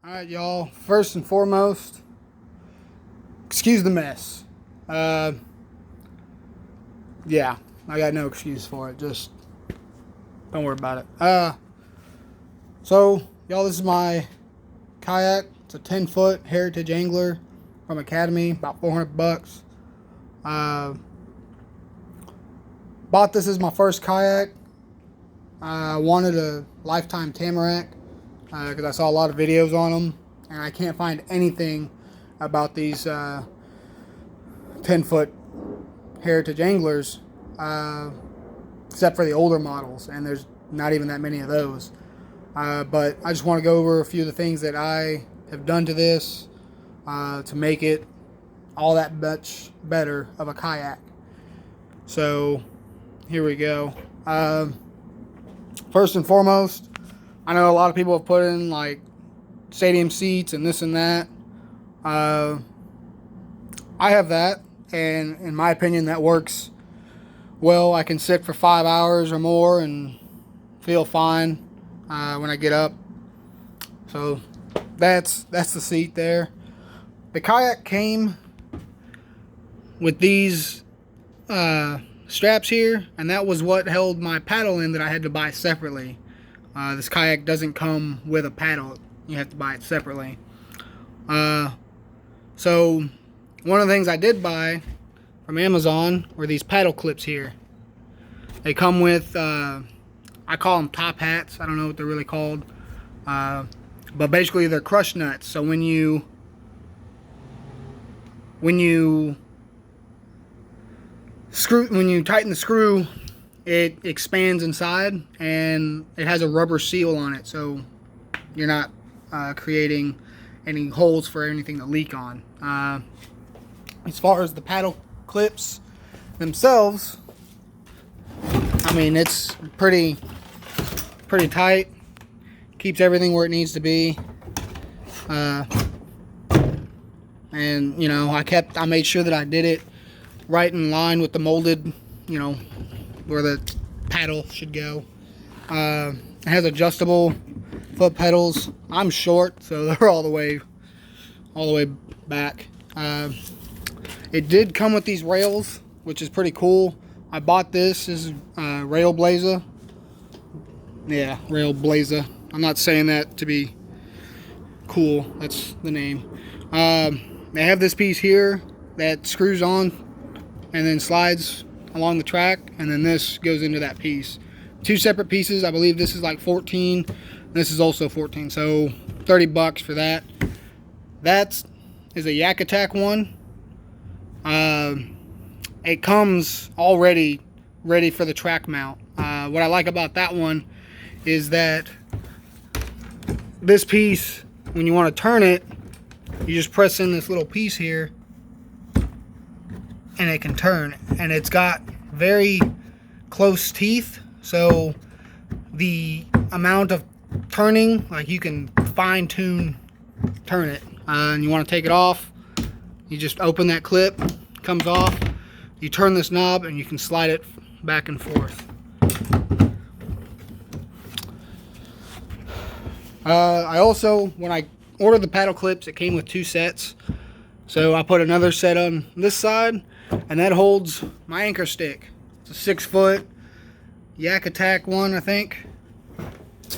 Alright, y'all. First and foremost, excuse the mess. Yeah, I got no excuse for it. Just don't worry about it. So, y'all, this is my kayak. It's a 10-foot heritage angler from Academy, about 400 bucks. Bought this as my first kayak. I wanted a Lifetime Tamarack because I saw a lot of videos on them, and I can't find anything about these 10-foot heritage anglers except for the older models, and there's not even that many of those. But I just want to go over a few of the things that I have done to this to make it all that much better of a kayak. So here we go. First and foremost, I know a lot of people have put in like stadium seats and this and that. I have that, and in my opinion that works well. I can sit for 5 hours or more and feel fine when I get up. So that's the seat there. The kayak came with these straps here, and that was what held my paddle in that I had to buy separately. This kayak doesn't come with a paddle. You have to buy it separately. So one of the things I did buy from Amazon were these paddle clips here. They come with, I call them top hats. I don't know what they're really called. But basically they're crush nuts. So when you tighten the screw, it expands inside, and it has a rubber seal on it, so you're not creating any holes for anything to leak on. As far as the paddle clips themselves, I mean, it's pretty tight. Keeps everything where it needs to be. And you know, I made sure that I did it right in line with the molded, you know, where the paddle should go. It has adjustable foot pedals. I'm short, so they're all the way back. It did come with these rails, which is pretty cool. I bought this as Rail Blazer. Yeah, Rail Blazer. I'm not saying that to be cool. That's the name. They have this piece here that screws on and then slides along the track, and then this goes into that piece. Two separate pieces. I believe this is like 14. This is also 14, so 30 bucks for that. That is a Yak Attack one. It comes already ready for the track mount. What I like about that one is that this piece, when you want to turn it, you just press in this little piece here and it can turn, and it's got very close teeth, so the amount of turning, like, you can fine tune turn it. And you want to take it off, you just open that clip, comes off, you turn this knob and you can slide it back and forth. I also, when I ordered the paddle clips, it came with 2 sets, so I put another set on this side, and that holds my anchor stick. It's a 6-foot Yak Attack one, I think.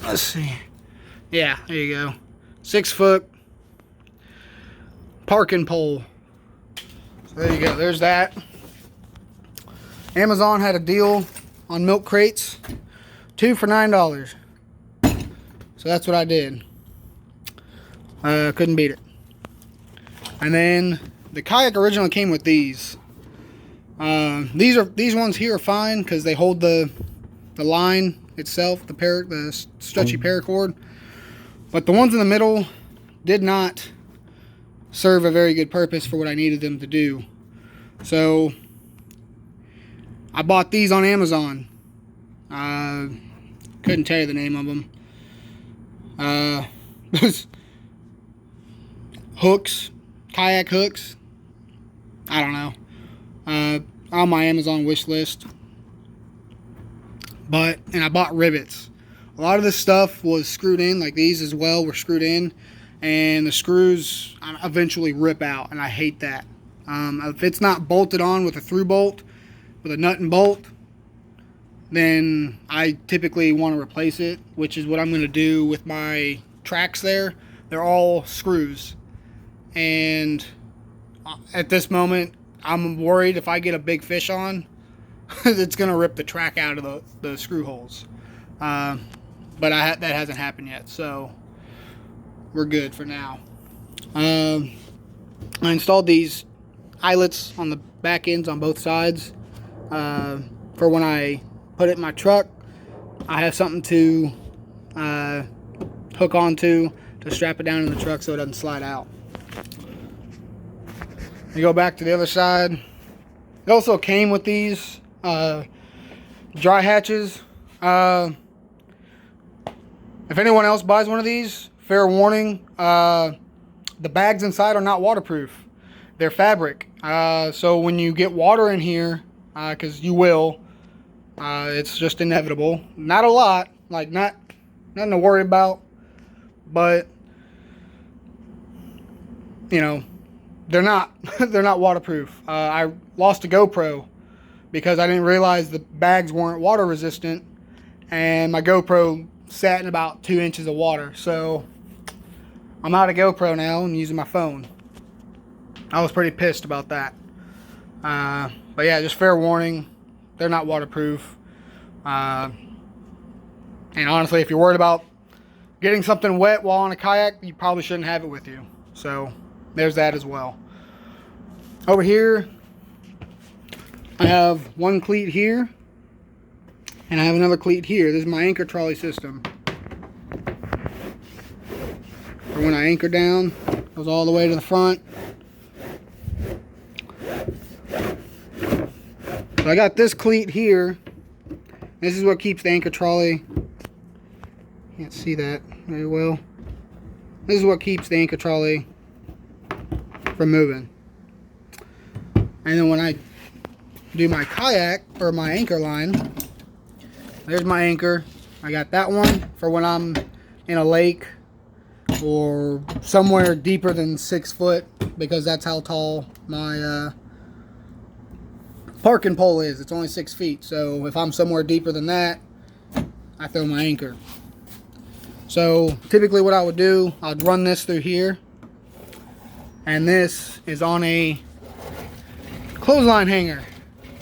Let's see. Yeah, there you go. 6-foot parking pole. So there you go. There's that. Amazon had a deal on milk crates. 2 for $9. So that's what I did. Couldn't beat it. And then the kayak originally came with these. These ones here are fine because they hold the line itself, the stretchy paracord. But the ones in the middle did not serve a very good purpose for what I needed them to do. So I bought these on Amazon. Couldn't tell you the name of them. Hooks, kayak hooks. I don't know. On my Amazon wish list. And I bought rivets. A lot of this stuff was screwed in, like these as well were screwed in, and the screws eventually rip out, and I hate that. If it's not bolted on with a through bolt, with a nut and bolt, then I typically want to replace it, which is what I'm going to do with my tracks there. They're all screws, and at this moment I'm worried if I get a big fish on, it's going to rip the track out of the screw holes. But that hasn't happened yet, so we're good for now. I installed these eyelets on the back ends on both sides for when I put it in my truck. I have something to hook onto to strap it down in the truck so it doesn't slide out. You go back to the other side. It also came with these dry hatches. If anyone else buys one of these, fair warning, the bags inside are not waterproof. They're fabric. So when you get water in here, because you will, it's just inevitable. Not a lot, like nothing to worry about, but you know, they're not waterproof. I lost a GoPro because I didn't realize the bags weren't water resistant, and my GoPro sat in about 2 inches of water. So I'm out of GoPro now and using my phone. I was pretty pissed about that. But yeah, just fair warning, they're not waterproof. And honestly, if you're worried about getting something wet while on a kayak, you probably shouldn't have it with you. So there's that as well. Over here, I have one cleat here, and I have another cleat here. This is my anchor trolley system. For when I anchor down, it goes all the way to the front. So I got this cleat here. This is what keeps the anchor trolley. Can't see that very well. This is what keeps the anchor trolley from moving. And then when I do my kayak or my anchor line, there's my anchor. I got that one for when I'm in a lake or somewhere deeper than 6 foot, because that's how tall my parking pole is. It's only 6 feet. So if I'm somewhere deeper than that, I throw my anchor. So typically what I would do, I'd run this through here, and this is on a clothesline hanger.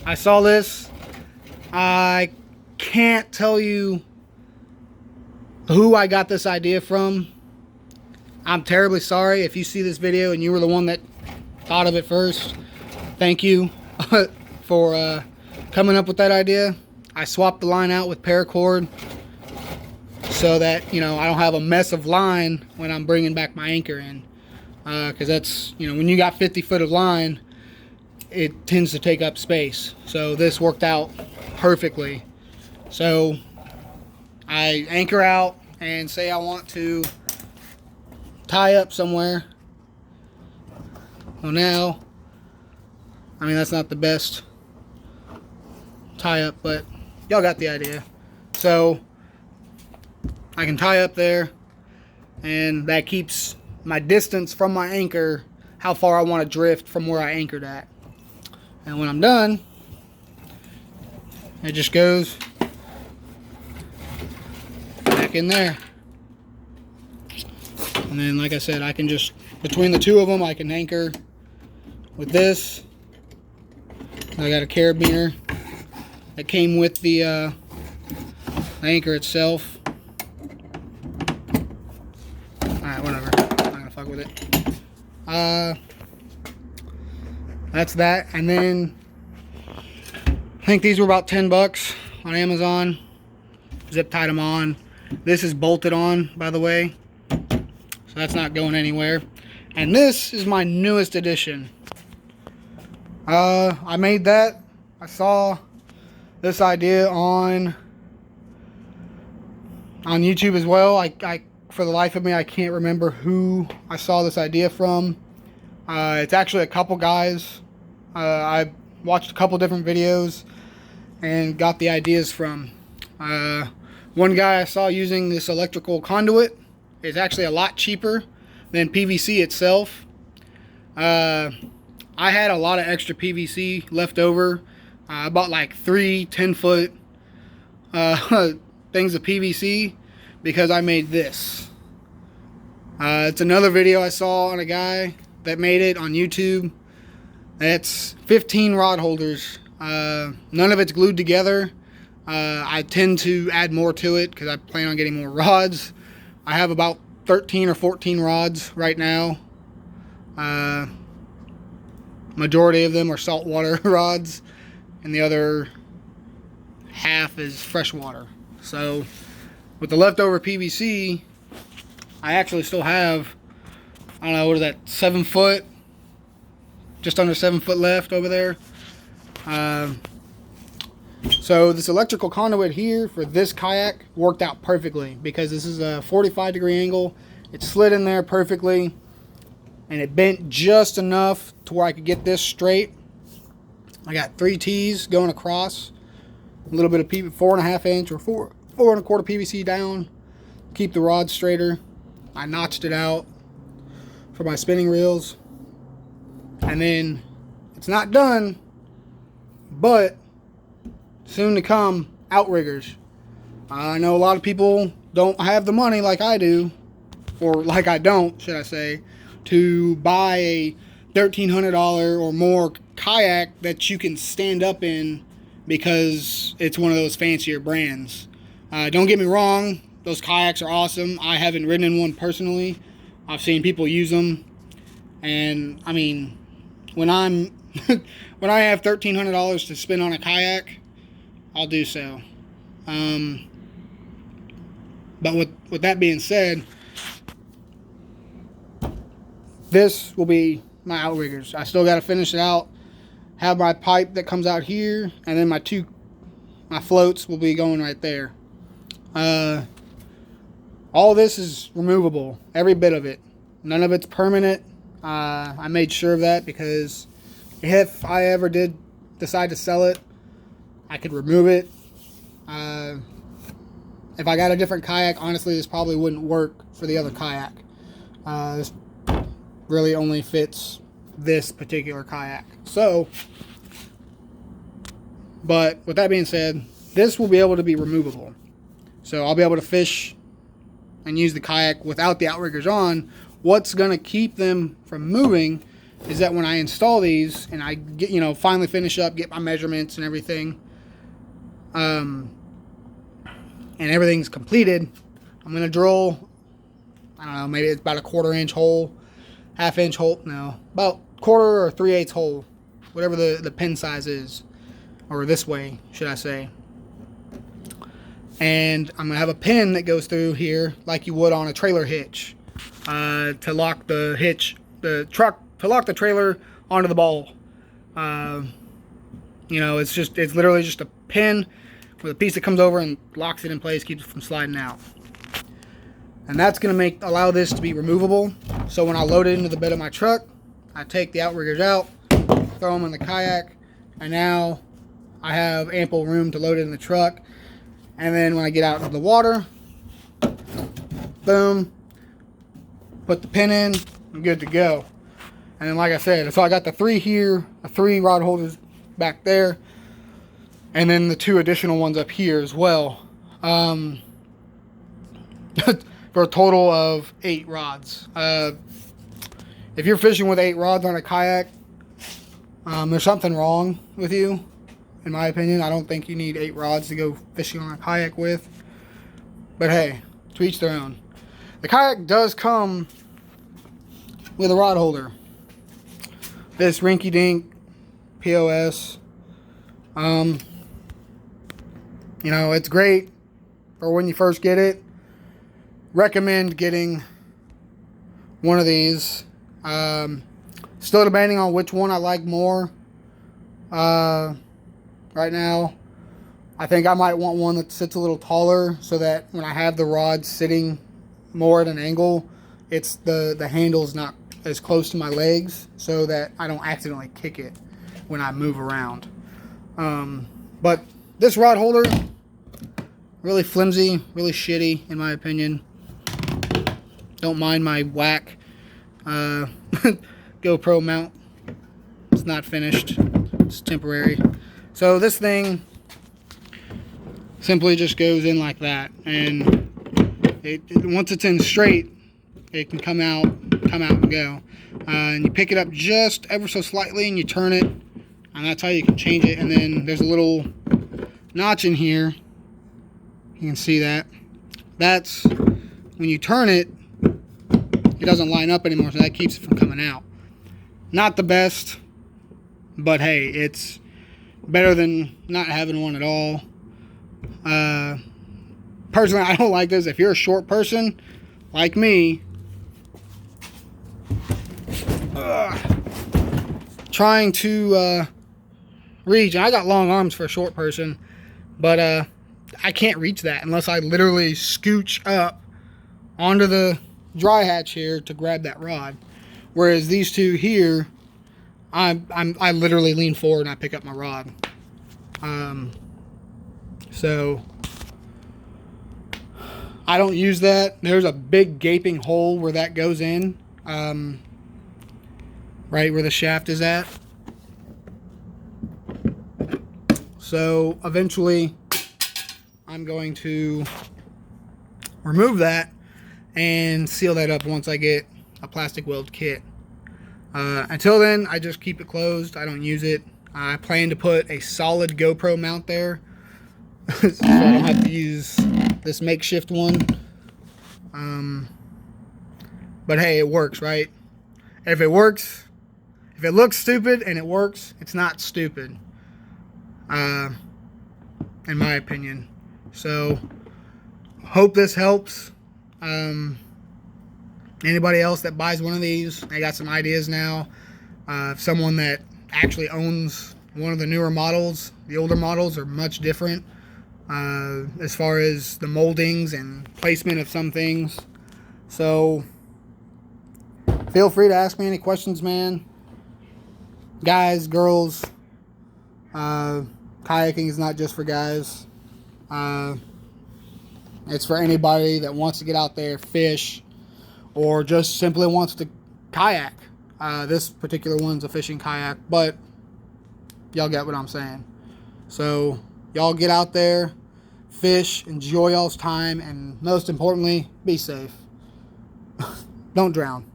I saw this. I can't tell you who I got this idea from. I'm terribly sorry if you see this video and you were the one that thought of it first. Thank you for coming up with that idea. I swapped the line out with paracord so that, you know, I don't have a mess of line when I'm bringing back my anchor in. Because that's, you know, when you got 50 foot of line, it tends to take up space. So this worked out perfectly. So I anchor out and say I want to tie up somewhere. Well, now, I mean, that's not the best tie up, but y'all got the idea. So I can tie up there, and that keeps my distance from my anchor, how far I want to drift from where I anchored at. And when I'm done, it just goes back in there. And then, like I said, I can just, between the two of them, I can anchor with this. I got a carabiner that came with the anchor itself. Alright, whatever. I'm not gonna fuck with it. That's that. And then I think these were about 10 bucks on Amazon. Zip tied them on. This is bolted on, by the way, so that's not going anywhere. And this is my newest addition. I made that. I saw this idea on YouTube as well. I for the life of me, I can't remember who I saw this idea from. It's actually a couple guys. I watched a couple different videos and got the ideas from. One guy I saw using this electrical conduit is actually a lot cheaper than PVC itself. I had a lot of extra PVC left over. I bought like 3 10-foot things of PVC because I made this. It's another video I saw on a guy that made it on YouTube. It's 15 rod holders. None of it's glued together. I tend to add more to it because I plan on getting more rods. I have about 13 or 14 rods right now. Majority of them are saltwater rods, and the other half is freshwater. So with the leftover PVC, I actually still have, I don't know, what is that, 7 foot? Just under 7 foot left over there. So this electrical conduit here for this kayak worked out perfectly because this is a 45-degree angle. It slid in there perfectly, and it bent just enough to where I could get this straight. I got 3 T's going across, a little bit of 4.5 inch or 4 1/4 PVC down, keep the rod straighter. I notched it out for my spinning reels, and then it's not done, but soon to come, outriggers. I know a lot of people don't have the money like I do, or like I don't, should I say, to buy a $1,300 or more kayak that you can stand up in because it's one of those fancier brands. Don't get me wrong, those kayaks are awesome. I haven't ridden in one personally. I've seen people use them, and I mean, when I'm when I have $1,300 to spend on a kayak, I'll do so. But with that being said, this will be my outriggers. I still got to finish it out. Have my pipe that comes out here, and then my floats will be going right there. All this is removable, every bit of it. None of it's permanent. I made sure of that because if I ever did decide to sell it, I could remove it. If I got a different kayak, honestly, this probably wouldn't work for the other kayak. This really only fits this particular kayak. So, but with that being said, this will be able to be removable. So I'll be able to fish and use the kayak without the outriggers on. What's going to keep them from moving is that when I install these and I get, finally finish up, get my measurements and everything, and everything's completed, I'm going to drill, I don't know, maybe it's about a 1/4 inch hole, 1/2 inch hole, no, about 1/4 or 3/8 hole, whatever the pin size is, or this way, should I say. And I'm going to have a pin that goes through here like you would on a trailer hitch, to lock the hitch, to lock the trailer onto the ball. It's literally just a pin with a piece that comes over and locks it in place, keeps it from sliding out. And that's going to allow this to be removable. So when I load it into the bed of my truck, I take the outriggers out, throw them in the kayak, and now I have ample room to load it in the truck. And then when I get out into the water, boom, put the pin in, I'm good to go. And then, like I said, so I got the 3 here, the 3 rod holders back there, and then the 2 additional ones up here as well. For a total of 8 rods. If you're fishing with 8 rods on a kayak, there's something wrong with you, in my opinion. I don't think you need 8 rods to go fishing on a kayak with. But hey, to each their own. The kayak does come with a rod holder. This rinky-dink POS. It's great for when you first get it. Recommend getting one of these. Still debating on which one I like more. Right now, I think I might want one that sits a little taller so that when I have the rod sitting more at an angle, it's the handle's not as close to my legs so that I don't accidentally kick it when I move around. But this rod holder, really flimsy, really shitty in my opinion. Don't mind my whack. GoPro Mount. It's not finished. It's temporary. So this thing simply just goes in like that, and once it's in straight, it can come out and go. And you pick it up just ever so slightly, and you turn it, and that's how you can change it. And then there's a little notch in here. You can see that. That's when you turn it, it doesn't line up anymore, so that keeps it from coming out. Not the best, but hey, it's better than not having one at all. Personally, I don't like this. If you're a short person like me, trying to reach, and I got long arms for a short person, but I can't reach that unless I literally scooch up onto the dry hatch here to grab that rod. Whereas these two here, I literally lean forward and I pick up my rod. So I don't use that. There's a big gaping hole where that goes in, right where the shaft is at. So eventually I'm going to remove that and seal that up once I get a plastic weld kit. Until then, I just keep it closed. I don't use it. I plan to put a solid GoPro mount there so I don't have to use this makeshift one. But hey, it works, right? If it works, if it looks stupid and it works, it's not stupid, in my opinion. So hope this helps. Anybody else that buys one of these, I got some ideas now. Someone that actually owns one of the newer models, the older models are much different as far as the moldings and placement of some things. So feel free to ask me any questions, man. Guys, girls, kayaking is not just for guys. It's for anybody that wants to get out there, fish, or just simply wants to kayak. This particular one's a fishing kayak, but y'all get what I'm saying. So y'all get out there, fish, enjoy y'all's time, and most importantly, be safe. Don't drown.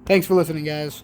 Thanks for listening, guys.